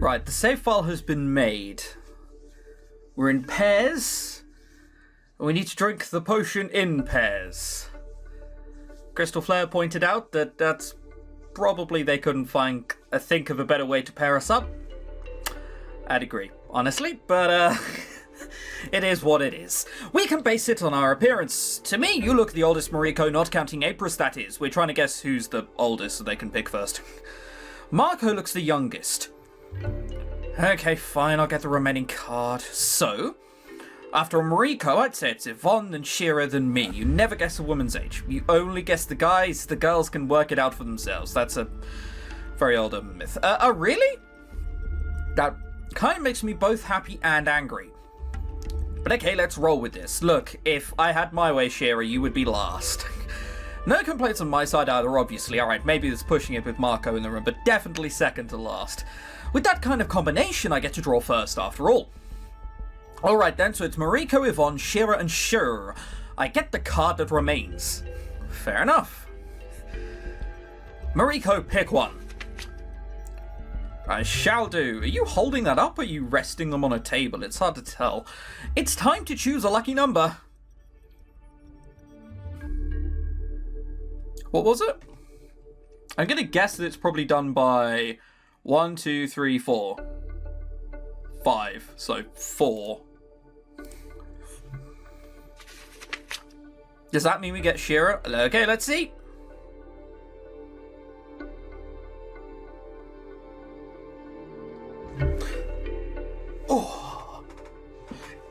Right, the save file has been made. We're in pairs. And we need to drink the potion in pairs. Crystal Flare pointed out that that's probably they couldn't think of a better way to pair us up. I'd agree, honestly, but it is what it is. We can base it on our appearance. To me, you look the oldest Mariko, not counting Apris, that is. We're trying to guess who's the oldest so they can pick first. Marco looks the youngest. Okay, fine, I'll get the remaining card. So, after Mariko, I'd say it's Yvonne, then Shira, then me. You never guess a woman's age. You only guess the guys. The girls can work it out for themselves. That's a very old myth. Really? That kind of makes me both happy and angry. But okay, let's roll with this. Look, if I had my way, Shira, you would be last. No complaints on my side either, obviously. Alright, maybe it's pushing it with Marco in the room, but definitely second to last. With that kind of combination, I get to draw first, after all. Alright then, so it's Mariko, Yvonne, Shira, and Shur. I get the card that remains. Fair enough. Mariko, pick one. I shall do. Are you holding that up, or are you resting them on a table? It's hard to tell. It's time to choose a lucky number. What was it? I'm going to guess that it's probably done by 1, 2, 3, 4. 5. So 4. Does that mean we get Shira? Okay, let's see. Oh,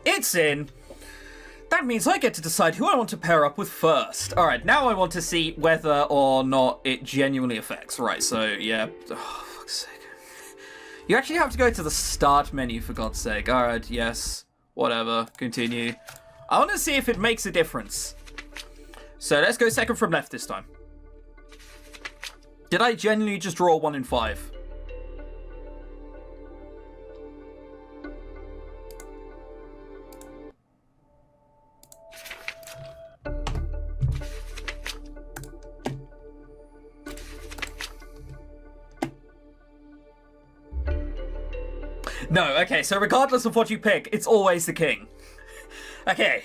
it's in. That means I get to decide who I want to pair up with first. Alright, now I want to see whether or not it genuinely affects. Right, so, yeah. Oh, fuck's sake. You actually have to go to the start menu, for God's sake. Alright, yes. Whatever. Continue. I want to see if it makes a difference. So, let's go second from left this time. Did I genuinely just draw 1 in 5? No, okay, so regardless of what you pick, it's always the king. Okay.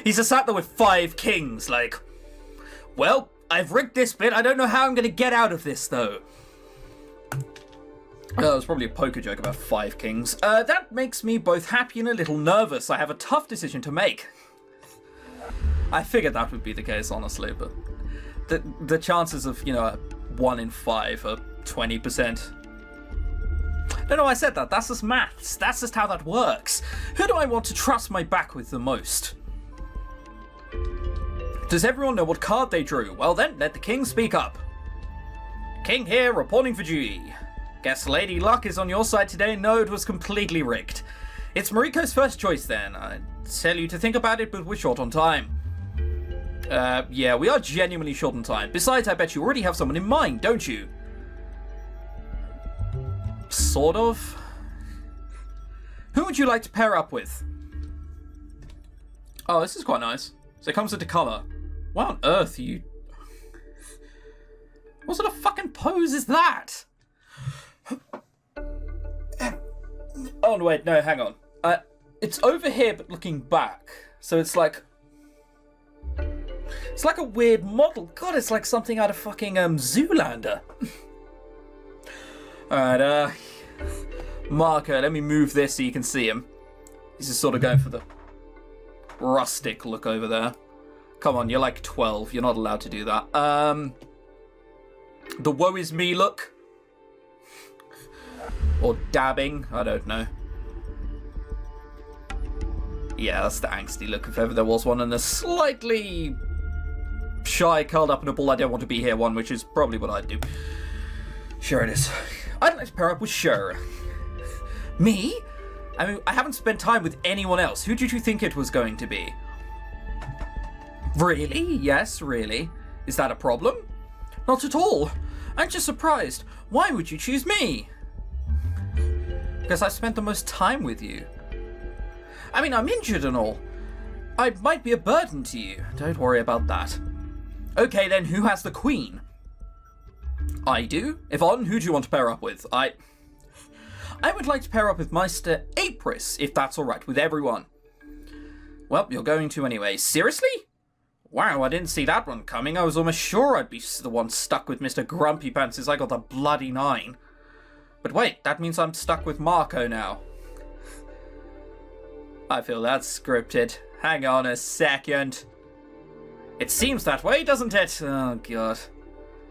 He's just sat there with 5 kings, like, well, I've rigged this bit, I don't know how I'm going to get out of this, though. Oh, it was probably a poker joke about 5 kings. That makes me both happy and a little nervous. I have a tough decision to make. I figured that would be the case, honestly, but the chances of, 1 in 5 are 20%. No, I said that. That's just maths. That's just how that works. Who do I want to trust my back with the most? Does everyone know what card they drew? Well then, let the king speak up. King here, reporting for duty. Guess Lady Luck is on your side today. No, it was completely rigged. It's Mariko's first choice then. I'd tell you to think about it, but we're short on time. Yeah, we are genuinely short on time. Besides, I bet you already have someone in mind, don't you? Sort of. Who would you like to pair up with? Oh, this is quite nice. So it comes into colour. Why on earth are you... What sort of fucking pose is that? Oh, no, wait, no, hang on. It's over here, but looking back. So it's like... It's like a weird model. God, it's like something out of fucking Zoolander. Alright, Marco, let me move this so you can see him. He's just sort of going for the rustic look over there. Come on, you're like 12. You're not allowed to do that. The woe is me look. Or dabbing, I don't know. Yeah, that's the angsty look if ever there was one. And a slightly shy, curled up in a ball, I don't want to be here one, which is probably what I'd do. Sure it is. I'd like to pair up with Shur. Me? I mean, I haven't spent time with anyone else. Who did you think it was going to be? Really? Yes, really. Is that a problem? Not at all. I'm just surprised. Why would you choose me? Because I've spent the most time with you. I mean, I'm injured and all. I might be a burden to you. Don't worry about that. Okay, then who has the queen? I do. Yvonne, who do you want to pair up with? I would like to pair up with Meister Apris, if that's alright with everyone. Well, you're going to anyway. Seriously? Wow, I didn't see that one coming. I was almost sure I'd be the one stuck with Mr. Grumpy Pants since I got the bloody 9. But wait, that means I'm stuck with Marco now. I feel that's scripted. Hang on a second. It seems that way, doesn't it? Oh, God.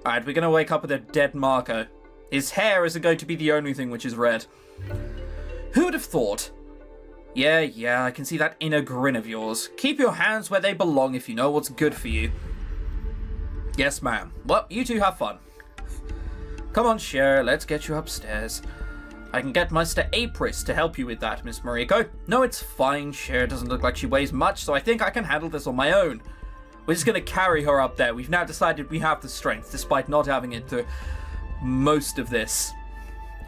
Alright, we're going to wake up with a dead Marco. His hair isn't going to be the only thing which is red. Who would have thought? Yeah, I can see that inner grin of yours. Keep your hands where they belong if you know what's good for you. Yes, ma'am. Well, you two have fun. Come on, Cher, let's get you upstairs. I can get Meister Apris to help you with that, Miss Mariko. No, it's fine. Cher doesn't look like she weighs much, so I think I can handle this on my own. We're just going to carry her up there. We've now decided we have the strength, despite not having it through most of this.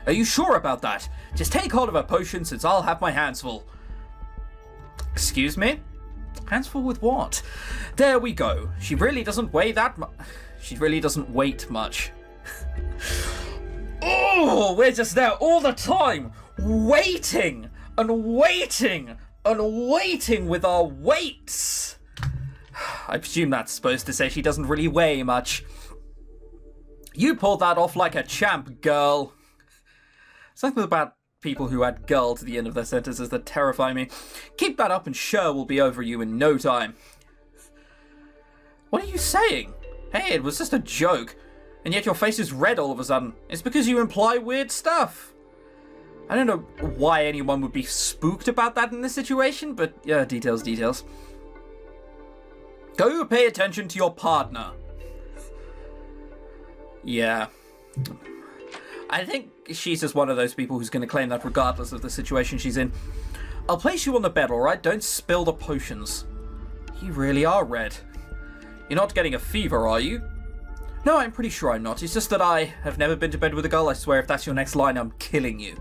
Are you sure about that? Just take hold of her potion, since I'll have my hands full. Excuse me? Hands full with what? There we go. She really doesn't weigh that much. She really doesn't weight much. Oh, we're just there all the time, waiting and waiting and waiting with our weights. I presume that's supposed to say she doesn't really weigh much. You pulled that off like a champ, girl. Something about people who add girl to the end of their sentences that terrify me. Keep that up and Cher will be over you in no time. What are you saying? Hey, it was just a joke. And yet your face is red all of a sudden. It's because you imply weird stuff. I don't know why anyone would be spooked about that in this situation, but yeah, details. Go pay attention to your partner. Yeah. I think she's just one of those people who's going to claim that regardless of the situation she's in. I'll place you on the bed, alright? Don't spill the potions. You really are red. You're not getting a fever, are you? No, I'm pretty sure I'm not. It's just that I have never been to bed with a girl. I swear if that's your next line, I'm killing you.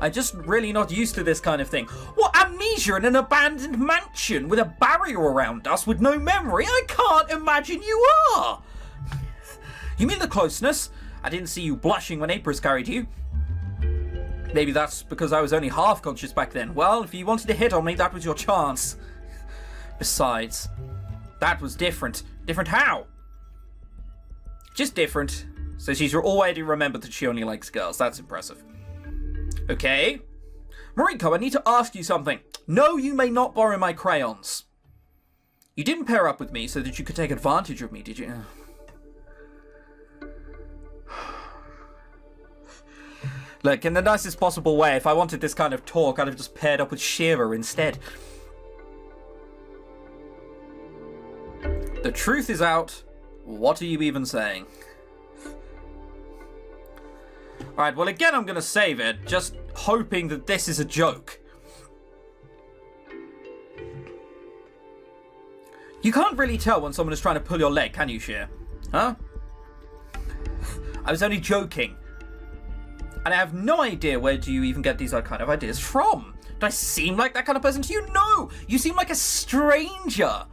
I'm just really not used to this kind of thing. What, amnesia in an abandoned mansion with a barrier around us with no memory? I can't imagine you are! You mean the closeness? I didn't see you blushing when Apris carried you. Maybe that's because I was only half conscious back then. Well, if you wanted to hit on me, that was your chance. Besides, that was different. Different how? Just different. So she's already remembered that she only likes girls. That's impressive. Okay. Mariko, I need to ask you something. No, you may not borrow my crayons. You didn't pair up with me so that you could take advantage of me, did you? Look, in the nicest possible way, if I wanted this kind of talk, I'd have just paired up with Shira instead. The truth is out. What are you even saying? Alright, well again I'm going to save it, just hoping that this is a joke. You can't really tell when someone is trying to pull your leg, can you, Shir? Huh? I was only joking. And I have no idea where do you even get these kind of ideas from. Do I seem like that kind of person to you? No! You seem like a stranger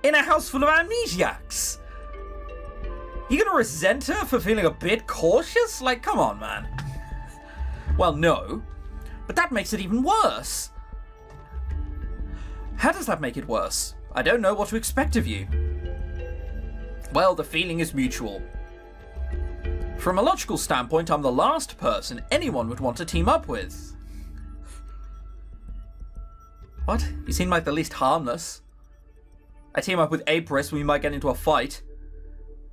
in a house full of amnesiacs. You gonna resent her for feeling a bit cautious? Like, come on, man. Well, no. But that makes it even worse. How does that make it worse? I don't know what to expect of you. Well, the feeling is mutual. From a logical standpoint, I'm the last person anyone would want to team up with. What? You seem like the least harmless. I team up with Apris when we might get into a fight.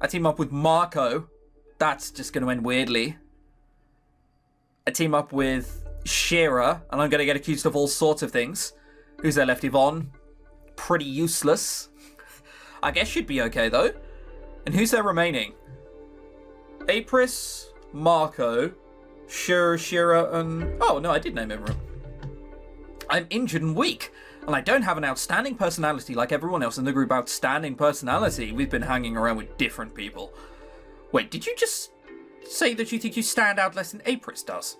I team up with Marco. That's just going to end weirdly. I team up with Shira, and I'm going to get accused of all sorts of things. Who's there left? Yvonne? Pretty useless. I guess she'd be okay, though. And who's there remaining? Apris, Marco, Shira, and... Oh, no, I did name everyone. I'm injured and weak, and I don't have an outstanding personality like everyone else in the group. Outstanding personality? We've been hanging around with different people. Wait, did you just say that you think you stand out less than Apris does?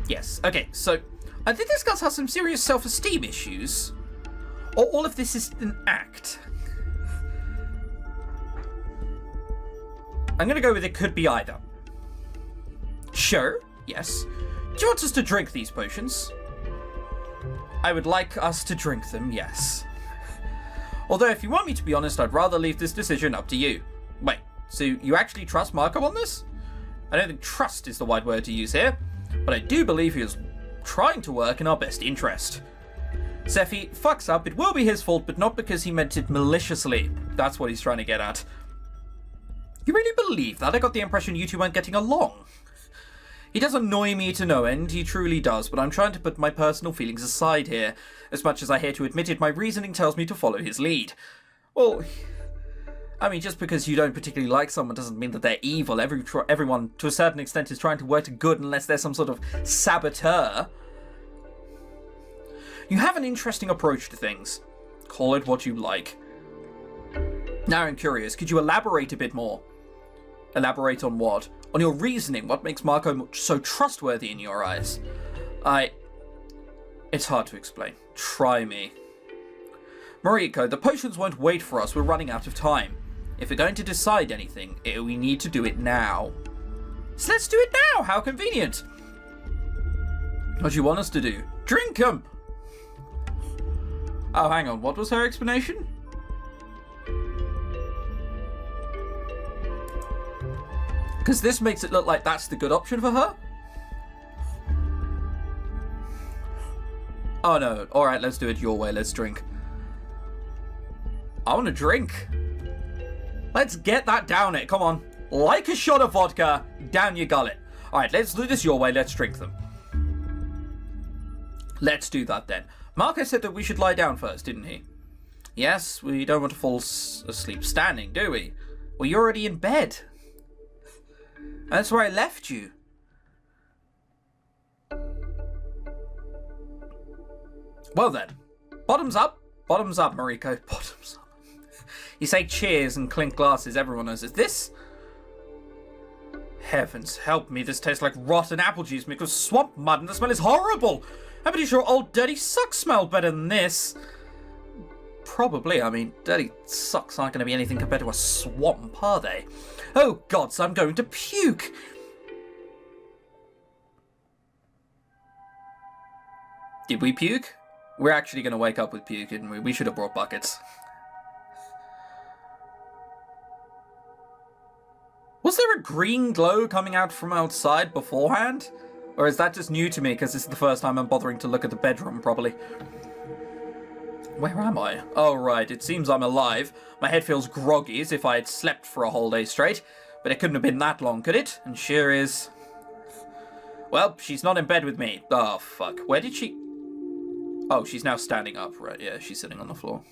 Yes, okay, so I think this girl has some serious self-esteem issues. Or all of this is an act. I'm going to go with it could be either. Sure, yes. Do you want us to drink these potions? I would like us to drink them, yes. Although, if you want me to be honest, I'd rather leave this decision up to you. Wait, so you actually trust Marco on this? I don't think trust is the right word to use here, but I do believe he is trying to work in our best interest. So if he fucks up, it will be his fault, but not because he meant it maliciously. That's what he's trying to get at. You really believe that? I got the impression you two weren't getting along. He does annoy me to no end, he truly does, but I'm trying to put my personal feelings aside here. As much as I hate to admit it, my reasoning tells me to follow his lead. Well, I mean, just because you don't particularly like someone doesn't mean that they're evil. Everyone, to a certain extent, is trying to work to good unless they're some sort of saboteur. You have an interesting approach to things. Call it what you like. Now I'm curious, could you elaborate a bit more? Elaborate on what? On your reasoning, what makes Marco so trustworthy in your eyes? It's hard to explain. Try me. Mariko, the potions won't wait for us, we're running out of time. If we're going to decide anything, we need to do it now. So let's do it now, how convenient! What do you want us to do? Drink them! Oh, hang on, what was her explanation? Because this makes it look like that's the good option for her? Oh no, alright, let's do it your way, let's drink. I want to drink. Let's get that down it, come on. Like a shot of vodka, down your gullet. Alright, let's do this your way, let's drink them. Let's do that then. Marco said that we should lie down first, didn't he? Yes, we don't want to fall asleep standing, do we? Well, you're already in bed. That's where I left you. Well then, bottoms up, Mariko, bottoms up. You say cheers and clink glasses, everyone knows it. This? Heavens help me, this tastes like rotten apple juice mixed with swamp mud and the smell is horrible. I'm pretty sure old dirty socks smell better than this. Probably, I mean, dirty socks aren't going to be anything compared to a swamp, are they? Oh gods, I'm going to puke! Did we puke? We're actually going to wake up with puke, didn't we? We should have brought buckets. Was there a green glow coming out from outside beforehand? Or is that just new to me because this is the first time I'm bothering to look at the bedroom properly? Where am I? Oh, right, it seems I'm alive. My head feels groggy as if I had slept for a whole day straight. But it couldn't have been that long, could it? And sure is. Well, she's not in bed with me. Oh, fuck. Where did she... Oh, she's now standing up. Right, yeah, she's sitting on the floor.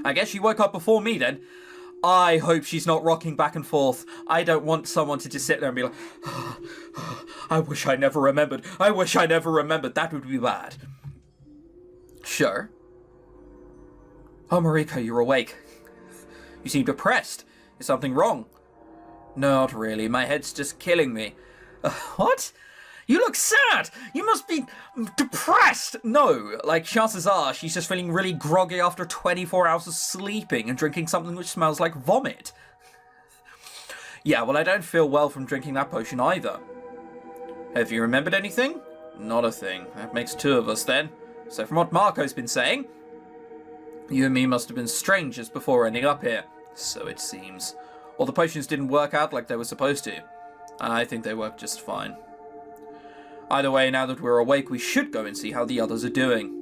I guess she woke up before me then. I hope she's not rocking back and forth. I don't want someone to just sit there and be like, I wish I never remembered. I wish I never remembered. That would be bad. Sure. Oh, Mariko, you're awake. You seem depressed. Is something wrong? Not really. My head's just killing me. What? You look sad! You must be depressed! No, like, chances are she's just feeling really groggy after 24 hours of sleeping and drinking something which smells like vomit. Yeah, well, I don't feel well from drinking that potion either. Have you remembered anything? Not a thing. That makes two of us then. So from what Marco's been saying, you and me must have been strangers before ending up here. So it seems. Well, the potions didn't work out like they were supposed to. I think they worked just fine. Either way, now that we're awake, we should go and see how the others are doing.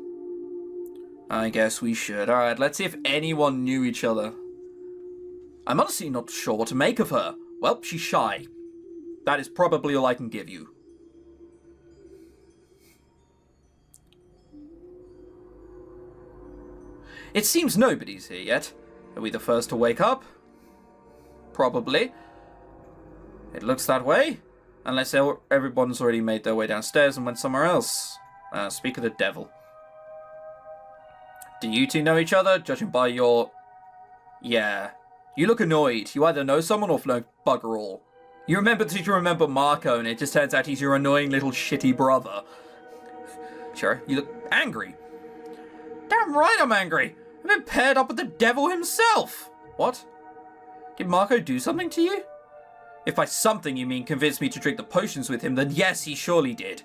I guess we should. Alright, let's see if anyone knew each other. I'm honestly not sure what to make of her. Well, she's shy. That is probably all I can give you. It seems nobody's here yet. Are we the first to wake up? Probably. It looks that way. Unless everyone's already made their way downstairs and went somewhere else. Speak of the devil. Do you two know each other? Judging by your... Yeah. You look annoyed. You either know someone or no bugger all. You remember Marco and it just turns out he's your annoying little shitty brother. Sure, you look angry. Damn right I'm angry. I've been paired up with the devil himself. What? Did Marco do something to you? If by something you mean convinced me to drink the potions with him, then yes, he surely did.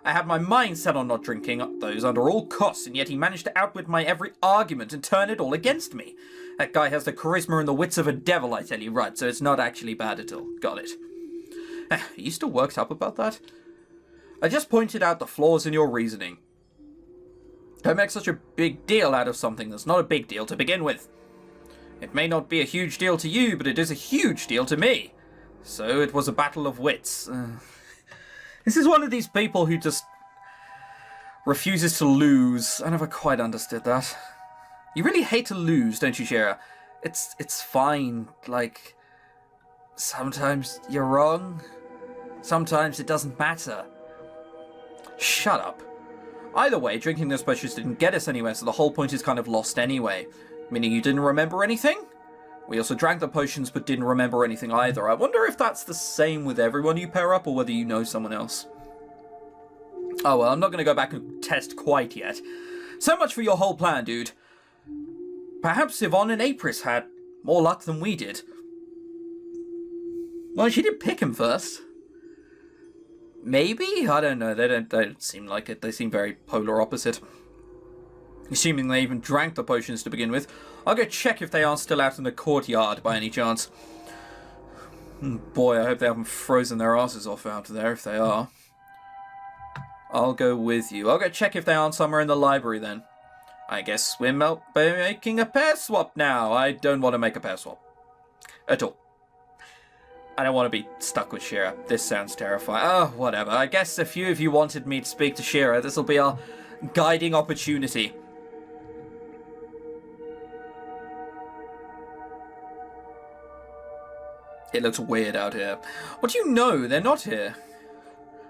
I had my mind set on not drinking those under all costs, and yet he managed to outwit my every argument and turn it all against me. That guy has the charisma and the wits of a devil, I tell you, right, so it's not actually bad at all. Got it. Are you still worked up about that? I just pointed out the flaws in your reasoning. Don't make such a big deal out of something that's not a big deal to begin with. It may not be a huge deal to you, but it is a huge deal to me. So it was a battle of wits. This is one of these people who just refuses to lose. I never quite understood that. You really hate to lose, don't you, Shira? It's fine. Like, sometimes you're wrong. Sometimes it doesn't matter. Shut up. Either way, drinking those potions didn't get us anywhere, so the whole point is kind of lost anyway. Meaning you didn't remember anything? We also drank the potions but didn't remember anything either. I wonder if that's the same with everyone you pair up or whether you know someone else. Oh well, I'm not going to go back and test quite yet. So much for your whole plan, dude. Perhaps Yvonne and Apris had more luck than we did. Well, she did pick him first. Maybe? I don't know. They don't seem like it. They seem very polar opposite. Assuming they even drank the potions to begin with. I'll go check if they are still out in the courtyard by any chance. Boy, I hope they haven't frozen their asses off out there if they are. I'll go with you. I'll go check if they aren't somewhere in the library then. I guess we're making a pair swap now. I don't want to make a pair swap. At all. I don't want to be stuck with Shira. This sounds terrifying. Oh, whatever. I guess a few of you wanted me to speak to Shira. This will be our guiding opportunity. It looks weird out here. What do you know? They're not here.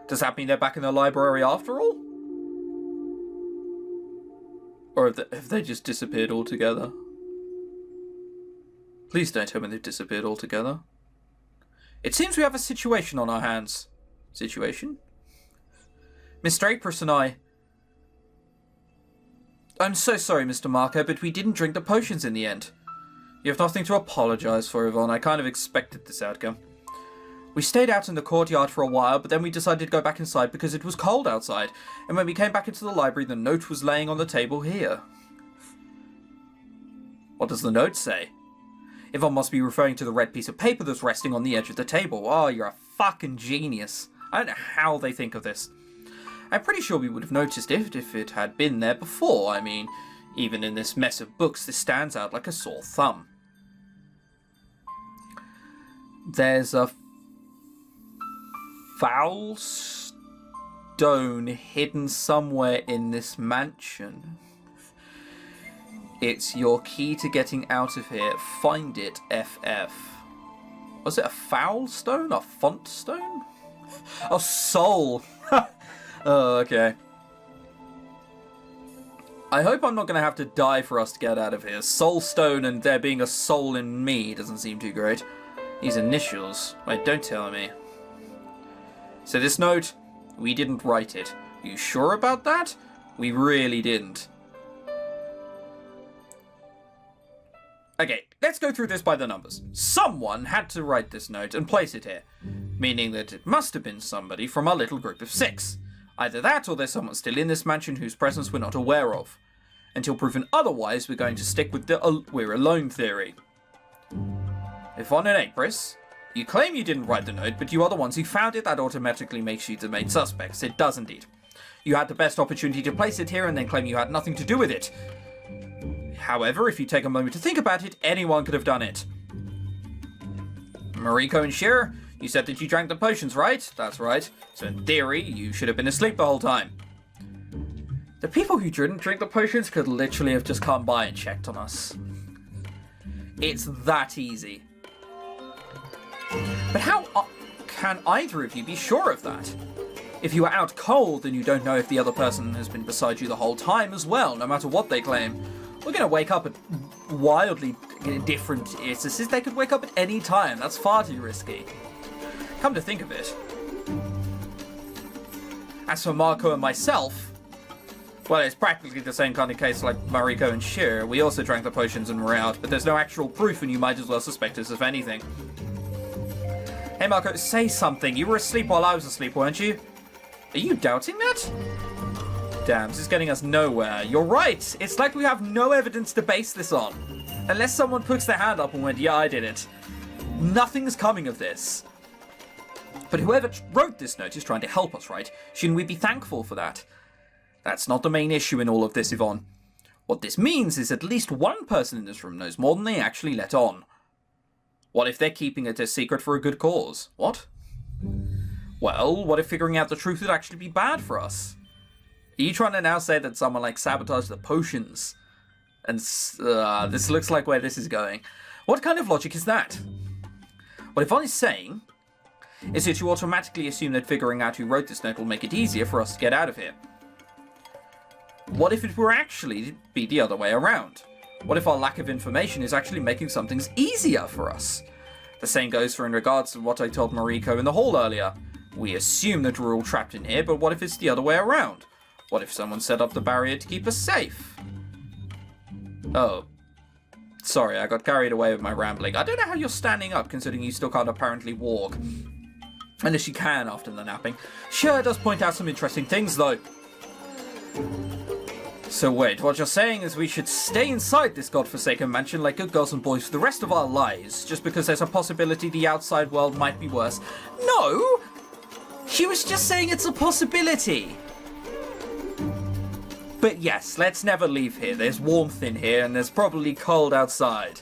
Does that mean they're back in the library after all? Or have they just disappeared altogether? Please don't tell me they've disappeared altogether. It seems we have a situation on our hands. Situation? Mr. Apris and I... I'm so sorry, Mr. Marco, but we didn't drink the potions in the end. You have nothing to apologise for, Yvonne. I kind of expected this outcome. We stayed out in the courtyard for a while, but then we decided to go back inside because it was cold outside. And when we came back into the library, the note was laying on the table here. What does the note say? Yvonne must be referring to the red piece of paper that's resting on the edge of the table. Oh, you're a fucking genius. I don't know how they think of this. I'm pretty sure we would have noticed it if it had been there before. I mean, even in this mess of books, this stands out like a sore thumb. There's a foul stone hidden somewhere in this mansion. It's your key to getting out of here. Find it, FF. Was it a foul stone? A font stone? Oh, soul. Oh, okay. I hope I'm not going to have to die for us to get out of here. Soul stone and there being a soul in me doesn't seem too great. These initials. Wait, don't tell me. So this note, we didn't write it. You sure about that? We really didn't. Okay, let's go through this by the numbers. Someone had to write this note and place it here, meaning that it must have been somebody from our little group of 6. Either that or there's someone still in this mansion whose presence we're not aware of. Until proven otherwise, we're going to stick with the we're alone theory. Yvonne and Apris, you claim you didn't write the note, but you are the ones who found it. That automatically makes you the main suspects. It does indeed. You had the best opportunity to place it here and then claim you had nothing to do with it. However, if you take a moment to think about it, anyone could have done it. Mariko and Shira, you said that you drank the potions, right? That's right. So in theory, you should have been asleep the whole time. The people who didn't drink the potions could literally have just come by and checked on us. It's that easy. But how can either of you be sure of that? If you are out cold, then you don't know if the other person has been beside you the whole time as well, no matter what they claim. We're going to wake up at wildly different instances. They could wake up at any time. That's far too risky. Come to think of it. As for Marco and myself, well, it's practically the same kind of case like Mariko and Shir. We also drank the potions and were out, but there's no actual proof and you might as well suspect us of anything. Hey Marco, say something. You were asleep while I was asleep, weren't you? Are you doubting that? Damn, this is getting us nowhere. You're right. It's like we have no evidence to base this on. Unless someone puts their hand up and went, yeah, I did it. Nothing's coming of this. But whoever wrote this note is trying to help us, right? Shouldn't we be thankful for that? That's not the main issue in all of this, Yvonne. What this means is at least one person in this room knows more than they actually let on. What if they're keeping it a secret for a good cause? What? Well, what if figuring out the truth would actually be bad for us? Are you trying to now say that someone like sabotaged the potions? And this looks like where this is going. What kind of logic is that? What Yvonne is saying is that you automatically assume that figuring out who wrote this note will make it easier for us to get out of here. What if it were actually be the other way around? What if our lack of information is actually making some things easier for us? The same goes for in regards to what I told Mariko in the hall earlier. We assume that we're all trapped in here, but what if it's the other way around? What if someone set up the barrier to keep us safe? Oh. Sorry, I got carried away with my rambling. I don't know how you're standing up, considering you still can't apparently walk. Unless you can after the napping. Sure, it does point out some interesting things, though. So wait, what you're saying is we should stay inside this godforsaken mansion like good girls and boys for the rest of our lives, just because there's a possibility the outside world might be worse? No! She was just saying it's a possibility. But yes, let's never leave here. There's warmth in here, and there's probably cold outside.